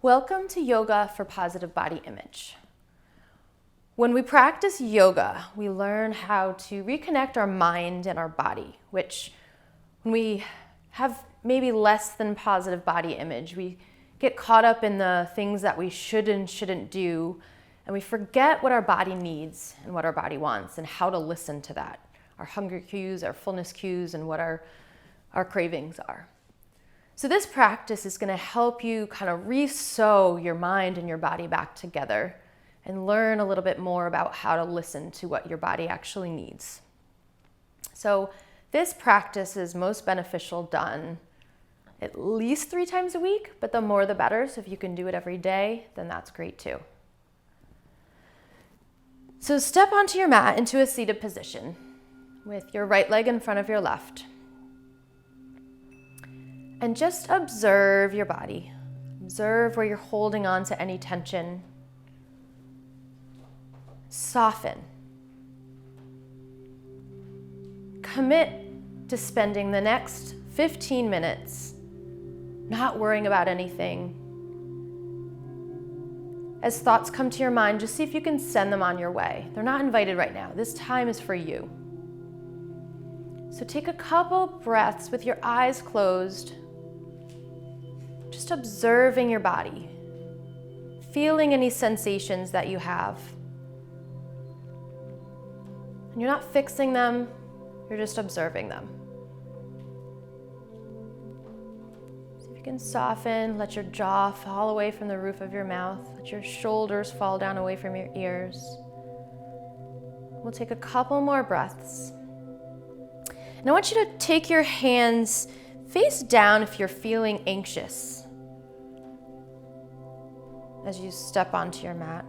Welcome to Yoga for Positive Body Image. When we practice yoga, we learn how to reconnect our mind and our body, which when we have maybe less than positive body image, we get caught up in the things that we should and shouldn't do, and we forget what our body needs and what our body wants and how to listen to that, our hunger cues, our fullness cues, and what our cravings are. So this practice is going to help you kind of re-sew your mind and your body back together and learn a little bit more about how to listen to what your body actually needs. So this practice is most beneficial done at least 3 times a week, but the more the better. So if you can do it every day, then that's great too. So step onto your mat into a seated position with your right leg in front of your left. And just observe your body. Observe where you're holding on to any tension. Soften. Commit to spending the next 15 minutes not worrying about anything. As thoughts come to your mind, just see if you can send them on your way. They're not invited right now. This time is for you. So take a couple breaths with your eyes closed, just observing your body, feeling any sensations that you have. And you're not fixing them, you're just observing them. So if you can soften, let your jaw fall away from the roof of your mouth, let your shoulders fall down away from your ears. We'll take a couple more breaths. And I want you to take your hands face down if you're feeling anxious as you step onto your mat.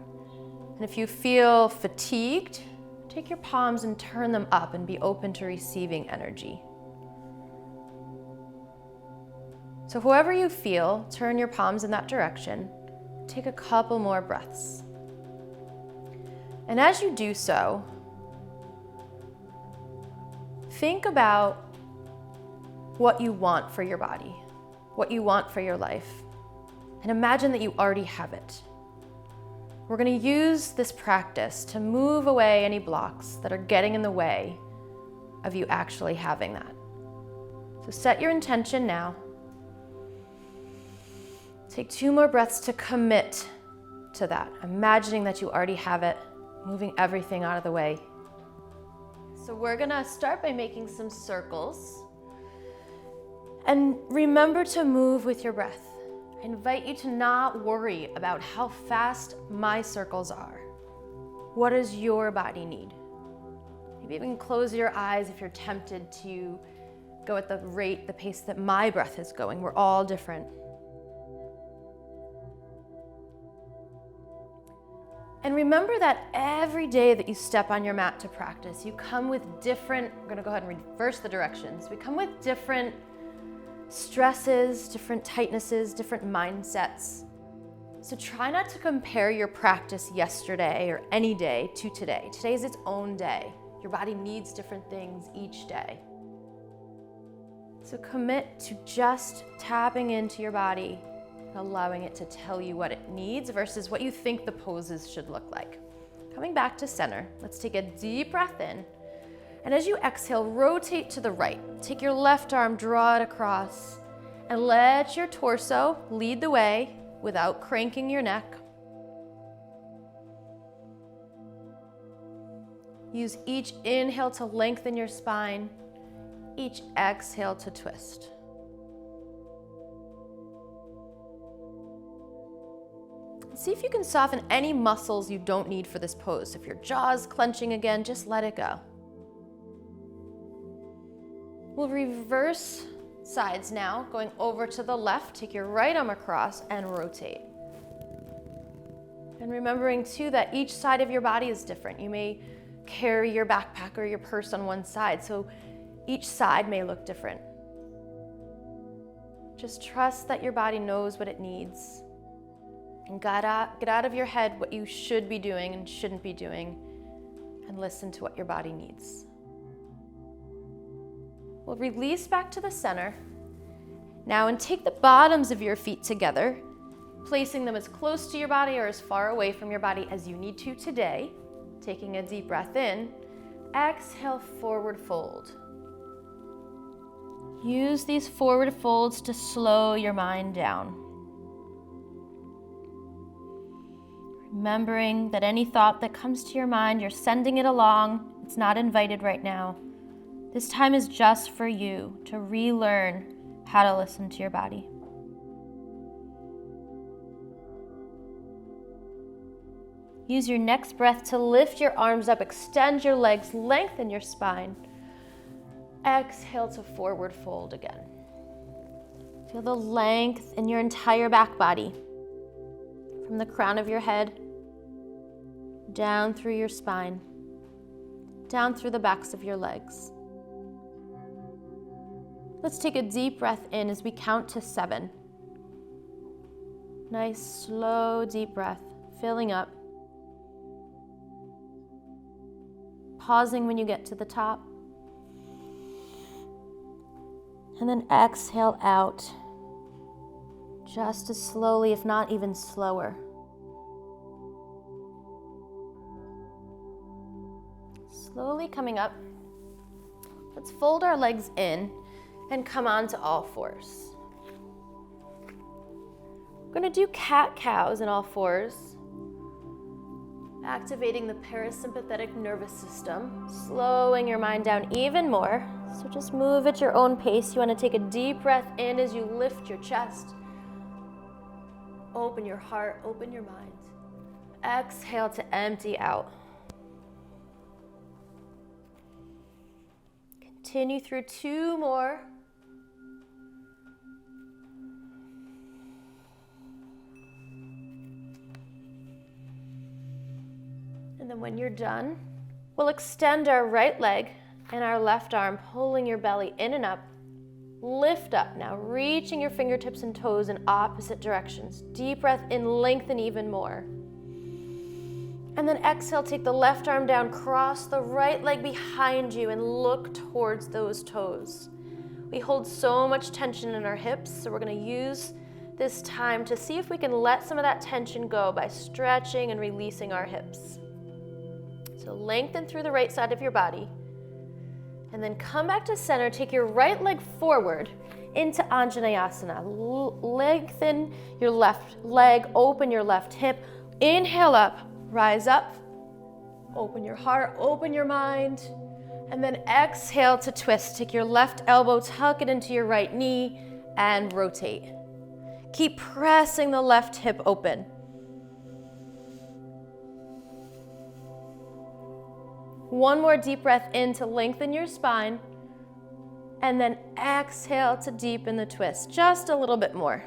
And if you feel fatigued, take your palms and turn them up and be open to receiving energy. So however you feel, turn your palms in that direction. Take a couple more breaths. And as you do so, think about what you want for your body, what you want for your life, and imagine that you already have it. We're going to use this practice to move away any blocks that are getting in the way of you actually having that. So set your intention now. Take 2 more breaths to commit to that, imagining that you already have it, moving everything out of the way. So we're going to start by making some circles. And remember to move with your breath. I invite you to not worry about how fast my circles are. What does your body need? Maybe even close your eyes if you're tempted to go at the pace that my breath is going. We're all different. And remember that every day that you step on your mat to practice, you come with different, we're going to go ahead and reverse the directions. We come with different stresses, different tightnesses, different mindsets. So try not to compare your practice yesterday or any day to today. Today is its own day. Your body needs different things each day. So commit to just tapping into your body and allowing it to tell you what it needs versus what you think the poses should look like. Coming back to center, let's take a deep breath in. And as you exhale, rotate to the right. Take your left arm, draw it across, and let your torso lead the way without cranking your neck. Use each inhale to lengthen your spine, each exhale to twist. See if you can soften any muscles you don't need for this pose. If your jaw is clenching again, just let it go. We'll reverse sides now, going over to the left. Take your right arm across and rotate. And remembering too that each side of your body is different. You may carry your backpack or your purse on one side, so each side may look different. Just trust that your body knows what it needs. And get out of your head what you should be doing and shouldn't be doing, and listen to what your body needs. We'll release back to the center now and take the bottoms of your feet together placing them as close to your body or as far away from your body as you need to today. Taking a deep breath in, exhale, forward fold. Use these forward folds to slow your mind down. Remembering that any thought that comes to your mind, you're sending it along. It's not invited right now. This time is just for you to relearn how to listen to your body. Use your next breath to lift your arms up, extend your legs, lengthen your spine. Exhale to forward fold again. Feel the length in your entire back body, from the crown of your head, down through your spine, down through the backs of your legs. Let's take a deep breath in as we count to 7. Nice, slow, deep breath, filling up. Pausing when you get to the top. And then exhale out, just as slowly, if not even slower. Slowly coming up, let's fold our legs in and come on to all fours. We're going to do cat-cows in all fours, activating the parasympathetic nervous system, slowing your mind down even more. So just move at your own pace. You want to take a deep breath in as you lift your chest. Open your heart, open your mind. Exhale to empty out. Continue through 2 more. And then when you're done, we'll extend our right leg and our left arm, pulling your belly in and up. Lift up now, reaching your fingertips and toes in opposite directions. Deep breath in, lengthen even more. And then exhale, take the left arm down, cross the right leg behind you and look towards those toes. We hold so much tension in our hips, so we're going to use this time to see if we can let some of that tension go by stretching and releasing our hips. So lengthen through the right side of your body. And then come back to center. Take your right leg forward into Anjaneyasana. Lengthen your left leg, open your left hip. Inhale up, rise up. Open your heart, open your mind. And then exhale to twist. Take your left elbow, tuck it into your right knee, and rotate. Keep pressing the left hip open. One more deep breath in to lengthen your spine, and then exhale to deepen the twist, just a little bit more.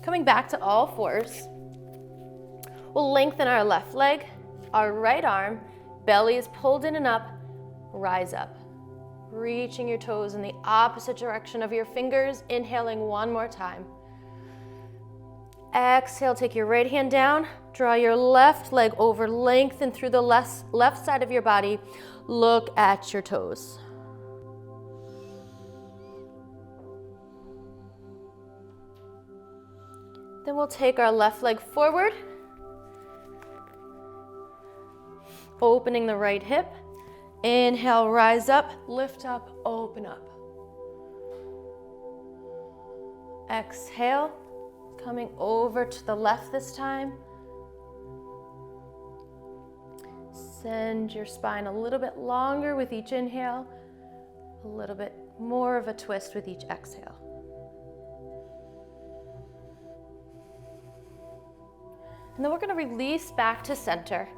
Coming back to all fours, we'll lengthen our left leg, our right arm, belly is pulled in and up, rise up. Reaching your toes in the opposite direction of your fingers, inhaling one more time. Exhale, take your right hand down, draw your left leg over, lengthen through the left side of your body, look at your toes. Then we'll take our left leg forward, opening the right hip. Inhale, rise up, lift up, open up. Exhale. Coming over to the left this time. Send your spine a little bit longer with each inhale, a little bit more of a twist with each exhale. And then we're going to release back to center.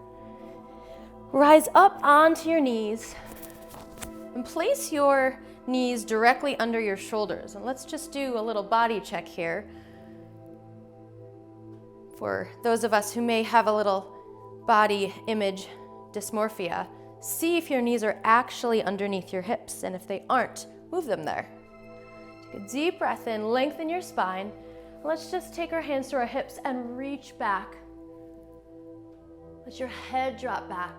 Rise up onto your knees and place your knees directly under your shoulders. And let's just do a little body check here. For those of us who may have a little body image dysmorphia, see if your knees are actually underneath your hips, and if they aren't, move them there. Take a deep breath in, lengthen your spine. Let's just take our hands to our hips and reach back. Let your head drop back.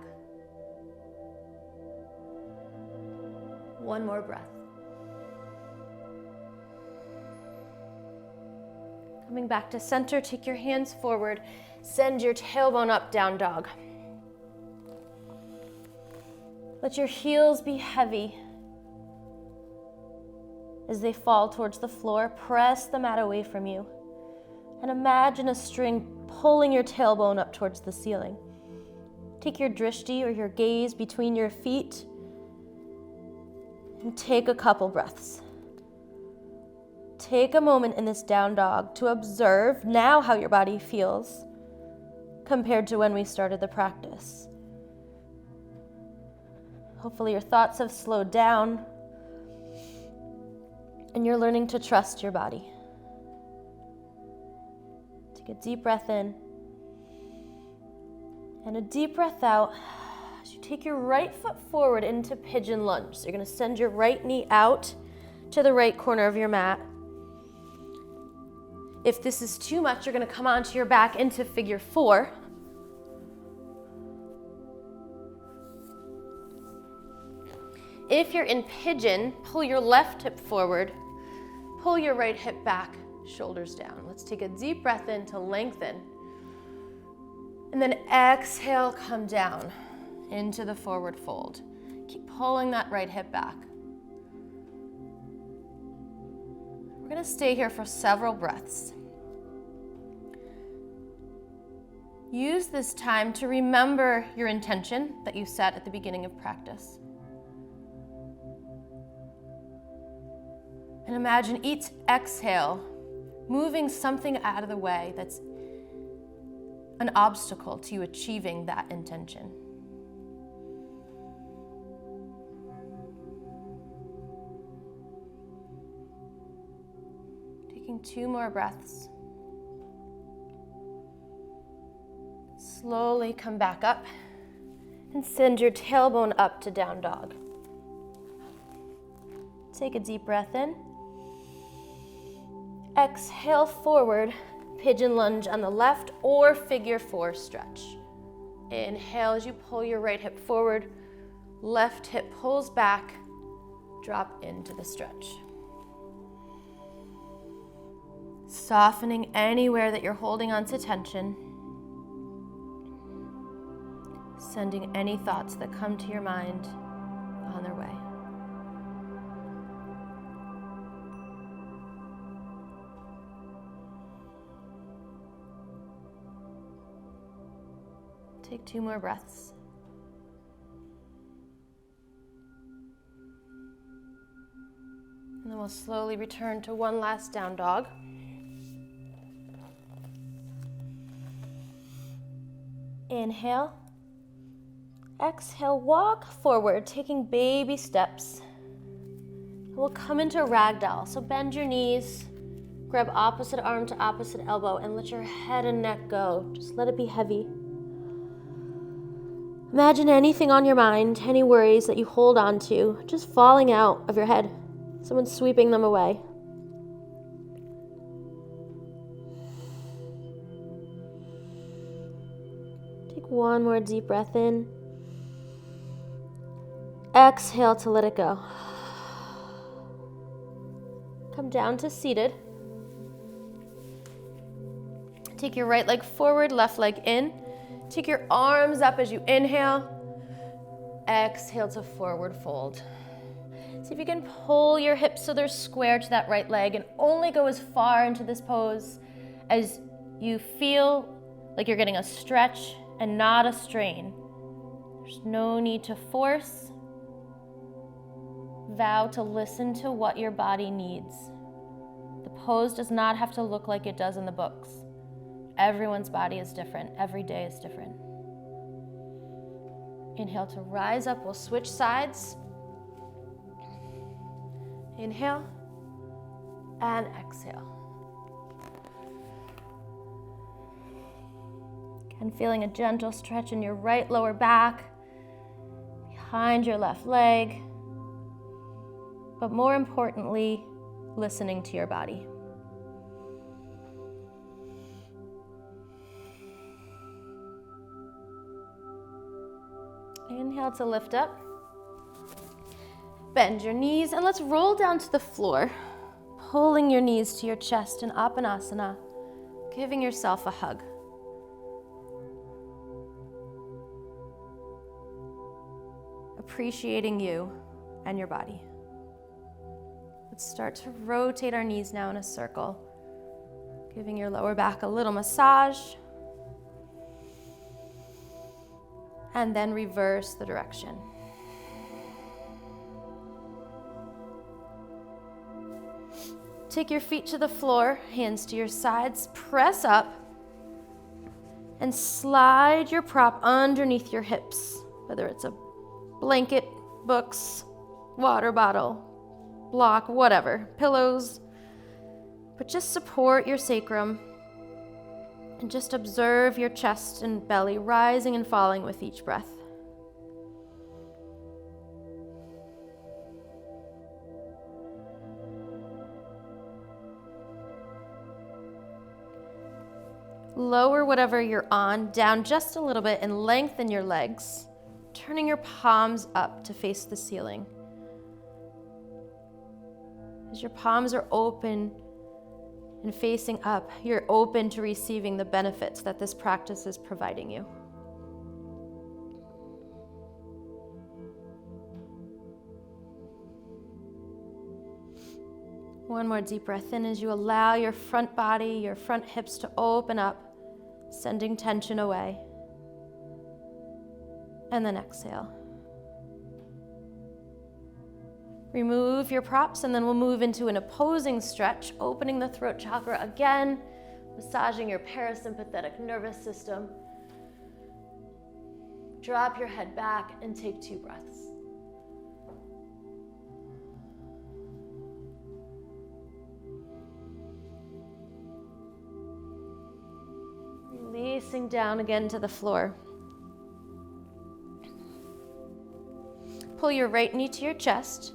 One more breath. Coming back to center, take your hands forward, send your tailbone up, down dog. Let your heels be heavy as they fall towards the floor. Press the mat away from you. And imagine a string pulling your tailbone up towards the ceiling. Take your drishti or your gaze between your feet and take a couple breaths. Take a moment in this down dog to observe now how your body feels compared to when we started the practice. Hopefully your thoughts have slowed down and you're learning to trust your body. Take a deep breath in and a deep breath out as you take your right foot forward into pigeon lunge. So you're going to send your right knee out to the right corner of your mat. If this is too much, you're going to come onto your back into figure 4. If you're in pigeon, pull your left hip forward, pull your right hip back, shoulders down. Let's take a deep breath in to lengthen. And then exhale, come down into the forward fold. Keep pulling that right hip back. We're going to stay here for several breaths. Use this time to remember your intention that you set at the beginning of practice. And imagine each exhale moving something out of the way that's an obstacle to you achieving that intention. Taking 2 more breaths. Slowly come back up and send your tailbone up to down dog. Take a deep breath in. Exhale forward, pigeon lunge on the left or figure 4 stretch. Inhale as you pull your right hip forward, left hip pulls back, drop into the stretch. Softening anywhere that you're holding on to tension. Sending any thoughts that come to your mind on their way. Take 2 more breaths. And then we'll slowly return to one last down dog. Inhale. Exhale, walk forward, taking baby steps. We'll come into ragdoll. So bend your knees, grab opposite arm to opposite elbow, and let your head and neck go. Just let it be heavy. Imagine anything on your mind, any worries that you hold on to, just falling out of your head. Someone's sweeping them away. Take 1 more deep breath in. Exhale to let it go. Come down to seated. Take your right leg forward, left leg in. Take your arms up as you inhale. Exhale to forward fold. See if you can pull your hips so they're square to that right leg and only go as far into this pose as you feel like you're getting a stretch and not a strain. There's no need to force. Vow to listen to what your body needs. The pose does not have to look like it does in the books. Everyone's body is different. Every day is different. Inhale to rise up. We'll switch sides. Inhale and exhale. Again, feeling a gentle stretch in your right lower back, behind your left leg, but more importantly, listening to your body. Inhale to lift up. Bend your knees and let's roll down to the floor, pulling your knees to your chest in Apanasana. giving yourself a hug. Appreciating you and your body. Let's start to rotate our knees now in a circle, giving your lower back a little massage, and then reverse the direction. Take your feet to the floor, hands to your sides, press up, and slide your prop underneath your hips, whether it's a blanket, books, water bottle, block, whatever, pillows. But just support your sacrum and just observe your chest and belly rising and falling with each breath. Lower whatever you're on down just a little bit and lengthen your legs, turning your palms up to face the ceiling. As your palms are open and facing up, you're open to receiving the benefits that this practice is providing you. One more deep breath in as you allow your front body, your front hips to open up, sending tension away. And then exhale. Remove your props, and then we'll move into an opposing stretch, opening the throat chakra again, massaging your parasympathetic nervous system. Drop your head back and take 2 breaths. Releasing down again to the floor. Pull your right knee to your chest,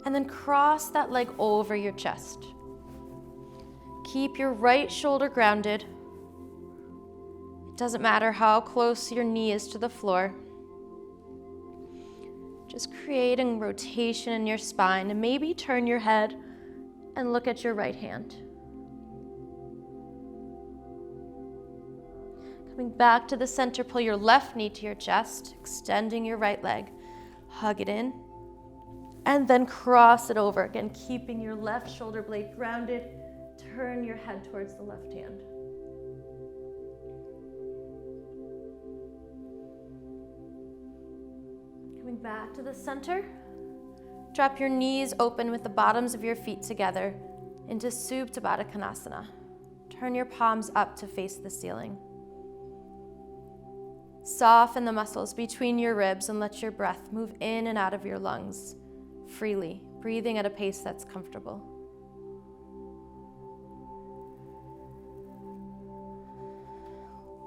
and then cross that leg over your chest. Keep your right shoulder grounded. It doesn't matter how close your knee is to the floor. Just creating rotation in your spine, and maybe turn your head and look at your right hand. Coming back to the center, pull your left knee to your chest, extending your right leg. Hug it in, and then cross it over. Again, keeping your left shoulder blade grounded. Turn your head towards the left hand. Coming back to the center, drop your knees open with the bottoms of your feet together into Supta Baddha Konasana. Turn your palms up to face the ceiling. Soften the muscles between your ribs and let your breath move in and out of your lungs freely, breathing at a pace that's comfortable.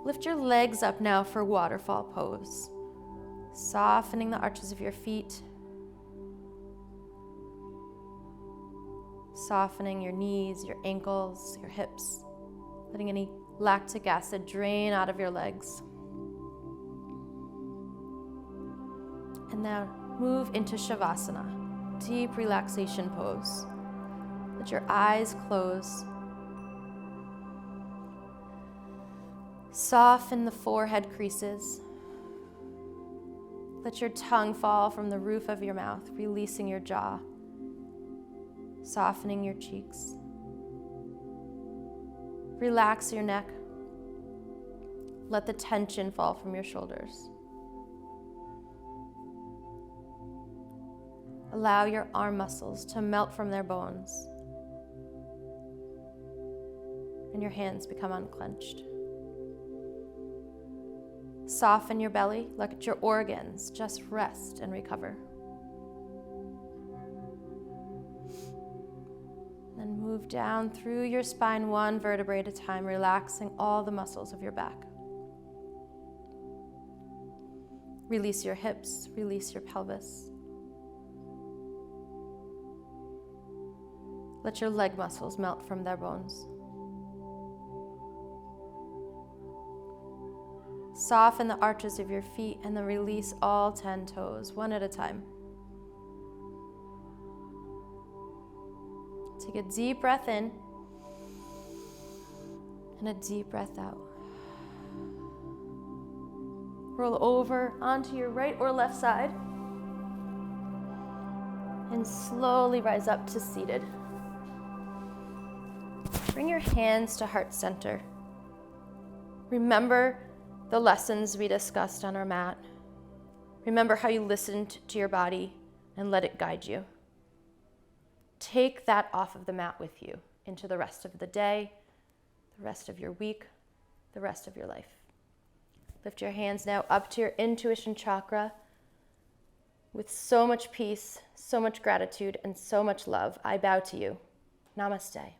Lift your legs up now for waterfall pose, softening the arches of your feet, softening your knees, your ankles, your hips, letting any lactic acid drain out of your legs. And now move into Shavasana, deep relaxation pose. Let your eyes close. Soften the forehead creases. Let your tongue fall from the roof of your mouth, releasing your jaw, softening your cheeks. Relax your neck. Let the tension fall from your shoulders. Allow your arm muscles to melt from their bones, and your hands become unclenched. Soften your belly, let your organs just rest and recover. Then move down through your spine 1 vertebrae at a time, relaxing all the muscles of your back. Release your hips, release your pelvis. Let your leg muscles melt from their bones. Soften the arches of your feet and then release all 10 toes, 1 at a time. Take a deep breath in And a deep breath out. Roll over onto your right or left side. And slowly rise up to seated. Bring your hands to heart center. Remember the lessons we discussed on our mat. Remember how you listened to your body and let it guide you. Take that off of the mat with you into the rest of the day, the rest of your week, the rest of your life. Lift your hands now up to your intuition chakra. With so much peace, so much gratitude, and so much love, I bow to you. Namaste.